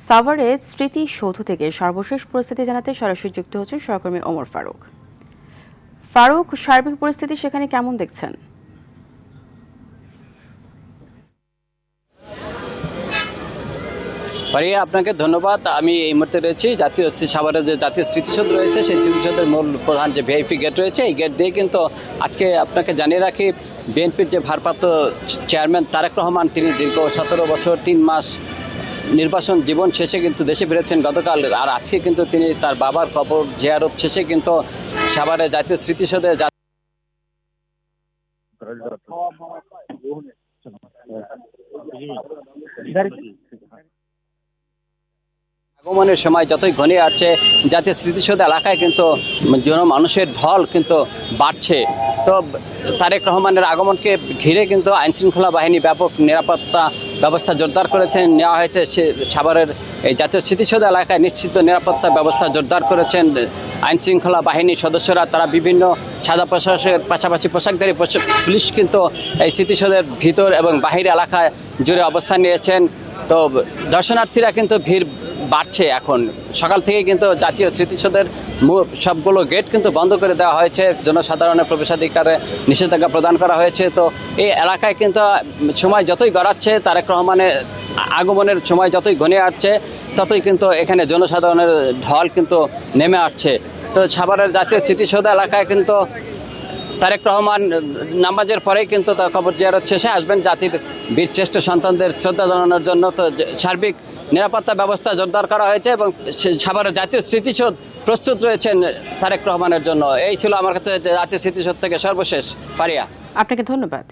সাভারে স্মৃতিসৌধ থেকে সর্বশেষ পরিস্থিতি জানাতে সরাসরি যুক্ত হচ্ছেন সহকর্মী ওমর ফারুক। ফারুক, সার্বিক পরিস্থিতি সেখানে কেমন দেখছেন? ফারিয়া, আপনাকে ধন্যবাদ। আমি এই মুহূর্তে রয়েছি সাভারের যে জাতীয় স্মৃতিসৌধ রয়েছে, সেই স্মৃতিসৌধের মূল প্রধান যে ভিআইপি গেট রয়েছে, এই গেট দিয়ে কিন্তু আজকে আপনাকে জানিয়ে রাখি, বিএনপির যে ভারপ্রাপ্ত চেয়ারম্যান তারেক রহমান, তিনি দীর্ঘ 17 বছর 3 মাস নির্বাসন জীবন শেষে কিন্তু দেশে ফিরেছেন গতকাল। আর আজকে কিন্তু তিনি তার বাবার কবর জিয়ারত শেষে কিন্তু সাভারের জাতীয় স্মৃতিসৌধে আগমনের সময় যতই ঘনিয়ে আসছে, জাতীয় স্মৃতিসৌধ এলাকায় কিন্তু মানুষের ঢল কিন্তু বাড়ছে। তো তারেক রহমানের আগমনকে ঘিরে কিন্তু আইনশৃঙ্খলা বাহিনী ব্যাপক নিরাপত্তা ব্যবস্থা জোরদার করেছেন, নেওয়া হয়েছে। সাভারের এই জাতীয় স্মৃতিসৌধ এলাকায় নিশ্চিত নিরাপত্তা ব্যবস্থা জোরদার করেছেন আইনশৃঙ্খলা বাহিনীর সদস্যরা। তারা বিভিন্ন সাদা পোশাকের পাশাপাশি পোশাকধারী পুলিশ কিন্তু এই স্মৃতিসৌধের ভিতর এবং বাহির এলাকায় জুড়ে অবস্থান নিয়েছেন। তো দর্শনার্থীরা কিন্তু ভিড় বাড়ছে। এখন সকাল থেকে কিন্তু জাতীয় স্মৃতিসৌধের সবগুলো গেট কিন্তু বন্ধ করে দেওয়া হয়েছে, জনসাধারণের প্রবেশাধিকারে নিষেধাজ্ঞা প্রদান করা হয়েছে। তো এই এলাকায় কিন্তু সময় যতই গড়াচ্ছে, তারেক রহমানের আগমনের সময় যতই ঘনিয়ে আসছে, ততই কিন্তু এখানে জনসাধারণের ঢল কিন্তু নেমে আসছে। তো সাভারের জাতীয় স্মৃতিসৌধ এলাকায় কিন্তু তারেক রহমান নামাজের পরেই কিন্তু তার কবর জিয়ারত শেষে আসবেন জাতির বীর শ্রেষ্ঠ সন্তানদের শ্রদ্ধা জানানোর জন্য। তো সার্বিক নিরাপত্তা ব্যবস্থা জোরদার করা হয়েছে এবং সাভারের জাতীয় স্মৃতিসৌধ প্রস্তুত রয়েছেন তারেক রহমানের জন্য। এই ছিল আমার কাছে জাতীয় স্মৃতিসৌধ থেকে সর্বশেষ। ফারিয়া, আপনাকে ধন্যবাদ।